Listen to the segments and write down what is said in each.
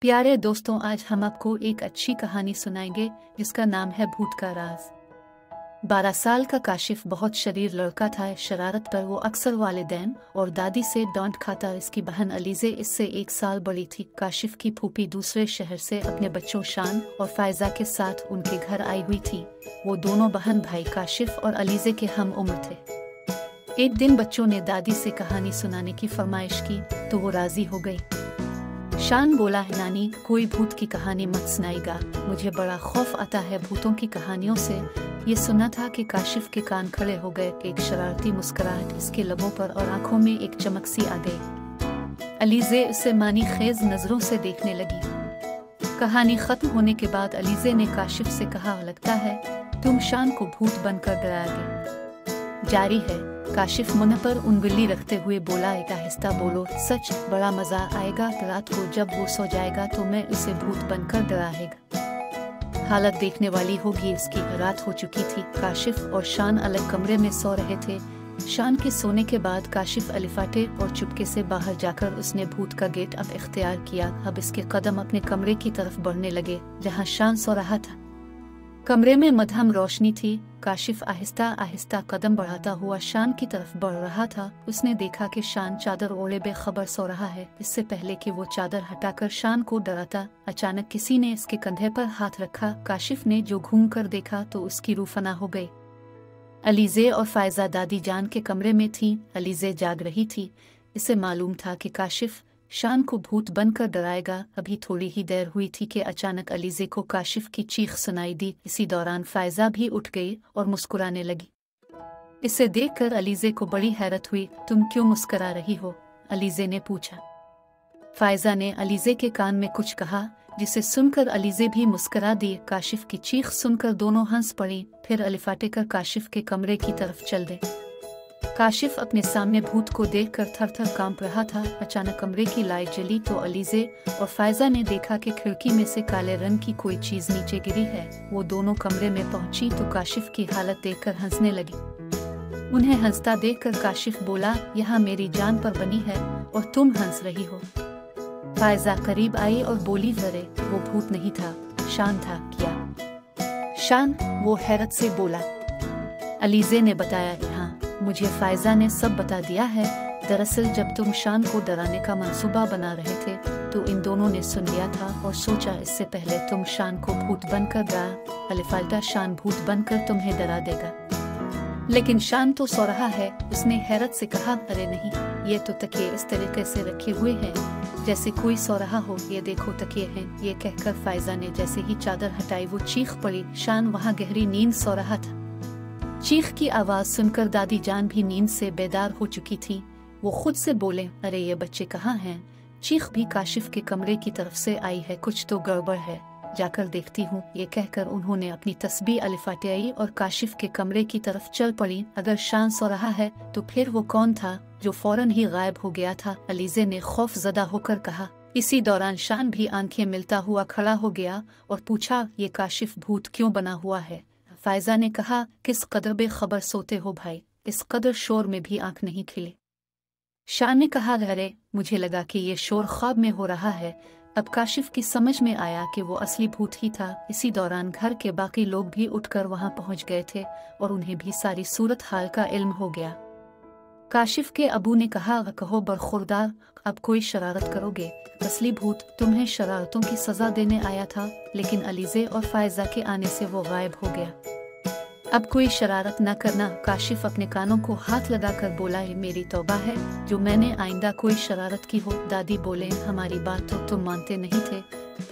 प्यारे दोस्तों, आज हम आपको एक अच्छी कहानी सुनाएंगे जिसका नाम है भूत का राज। 12 साल का काशिफ बहुत शरीर लड़का था। शरारत पर वो अक्सर वालिदैन और दादी से डांट खाता। इसकी बहन अलीज़े इससे 1 साल बड़ी थी। काशिफ की फूफी दूसरे शहर से अपने बच्चों शान और फायजा के साथ उनके घर आई हुई थी। वो दोनों बहन भाई काशिफ और अलीज़े के हम उम्र थे। एक दिन बच्चों ने दादी से कहानी सुनाने की फरमाइश की तो वो राजी हो गई। शान बोला, नानी कोई भूत की कहानी मत सुनाएगा, मुझे बड़ा खौफ आता है भूतों की कहानियों से। ये सुना था कि काशिफ के कान खड़े हो गए। एक शरारती मुस्कुराहट इसके लबों पर और आंखों में एक चमक सी आ गई। अलीज़े उसे मानी खेज नजरों से देखने लगी। कहानी खत्म होने के बाद अलीज़े ने काशिफ से कहा, लगता है तुम शान को भूत बनकर डराओगे। जारी है। काशिफ मुंह पर उंगली रखते हुए बोला, एक आहिस्ता बोलो, सच बड़ा मजा आएगा। रात को जब वो सो जाएगा तो मैं उसे भूत बनकर डराएगा। हालत देखने वाली होगी। इसकी रात हो चुकी थी। काशिफ और शान अलग कमरे में सो रहे थे। शान के सोने के बाद काशिफ अलिफाटे और चुपके से बाहर जाकर उसने भूत का गेट अब इख्तियार किया। अब इसके कदम अपने कमरे की तरफ बढ़ने लगे जहाँ शान सो रहा था। कमरे में मध्यम रोशनी थी। काशिफ आहिस्ता आहिस्ता कदम बढ़ाता हुआ शान की तरफ बढ़ रहा था। उसने देखा कि शान चादर ओढ़े बेखबर सो रहा है। इससे पहले कि वो चादर हटाकर शान को डराता, अचानक किसी ने इसके कंधे पर हाथ रखा। काशिफ ने जो घूम कर देखा तो उसकी रूह फना हो गई। अलीज़े और फायजा दादी जान के कमरे में थी। अलीज़े जाग रही थी। इसे मालूम था कि काशिफ शान को भूत बनकर डराएगा। अभी थोड़ी ही देर हुई थी कि अचानक अलीज़े को काशिफ की चीख सुनाई दी। इसी दौरान फायजा भी उठ गई और मुस्कुराने लगी। इसे देखकर अलीज़े को बड़ी हैरत हुई। तुम क्यों मुस्कुरा रही हो? अलीज़े ने पूछा। फायजा ने अलीज़े के कान में कुछ कहा जिसे सुनकर अलीज़े भी मुस्कुरा दी। काशिफ की चीख सुनकर दोनों हंस पड़ी। फिर अलिफाटे कर काशिफ के कमरे की तरफ चल दे। काशिफ अपने सामने भूत को देखकर थर-थर कांप रहा था। अचानक कमरे की लाइट जली तो अलीज़े और फायजा ने देखा कि खिड़की में से काले रंग की कोई चीज नीचे गिरी है। वो दोनों कमरे में पहुंची तो काशिफ की हालत देखकर हंसने लगी। उन्हें हंसता देखकर काशिफ बोला, यहाँ मेरी जान पर बनी है और तुम हंस रही हो। फायजा करीब आई और बोली, अरे वो भूत नहीं था, शान था। क्या शान? वो हैरत से बोला। अलीज़े ने बताया, हाँ मुझे फायजा ने सब बता दिया है। दरअसल जब तुम शान को डराने का मंसूबा बना रहे थे तो इन दोनों ने सुन लिया था और सोचा इससे पहले तुम शान को भूत बनकर डरा अलिफाल्टा शान भूत बनकर तुम्हें डरा देगा। लेकिन शान तो सो रहा है। उसने हैरत से कहा, अरे नहीं, ये तो तकिए इस तरीके से रखे हुए हैं जैसे कोई सो रहा हो। ये देखो तकिए हैं। ये कहकर फायजा ने जैसे ही चादर हटाई वो चीख पड़ी। शान वहाँ गहरी नींद सो रहा था। चीख की आवाज सुनकर दादी जान भी नींद से बेदार हो चुकी थी। वो खुद से बोले, अरे ये बच्चे कहाँ हैं? चीख भी काशिफ के कमरे की तरफ से आई है। कुछ तो गड़बड़ है, जाकर देखती हूँ। ये कहकर उन्होंने अपनी तस्बीह अलिफाटे आई और काशिफ के कमरे की तरफ चल पड़ी। अगर शान सो रहा है तो फिर वो कौन था जो फौरन ही गायब हो गया था? अलीज़े ने खौफजदा होकर कहा। इसी दौरान शान भी आंखें मिलता हुआ खड़ा हो गया और पूछा, ये काशिफ भूत क्यों बना हुआ है? फायजा ने कहा, किस कदर बेखबर सोते हो भाई, इस कदर शोर में भी आंख नहीं खिली। शान ने कहा, अरे मुझे लगा कि ये शोर ख्वाब में हो रहा है। अब काशिफ की समझ में आया कि वो असली भूत ही था। इसी दौरान घर के बाकी लोग भी उठकर वहां पहुंच गए थे और उन्हें भी सारी सूरत हाल का इल्म हो गया। काशिफ के अबू ने कहा, कहो बरखुरदार, अब कोई शरारत करोगे? असली भूत तुम्हें शरारतों की सजा देने आया था, लेकिन अलीज़े और फायजा के आने से वो गायब हो गया। अब कोई शरारत न करना। काशिफ अपने कानों को हाथ लगाकर बोला, है मेरी तौबा है जो मैंने आइंदा कोई शरारत की हो। दादी बोले, हमारी बात तो तुम मानते नहीं थे।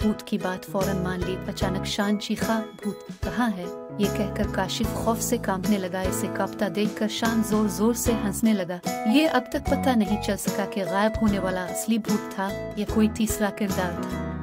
भूत की बात फौरन मान ली। अचानक शान चीखा, भूत कहाँ है? ये कहकर काशिफ खौफ से कांपने लगा। इसे कांपता देखकर शान जोर जोर से हंसने लगा। ये अब तक पता नहीं चल सका कि गायब होने वाला असली भूत था या कोई तीसरा किरदार था।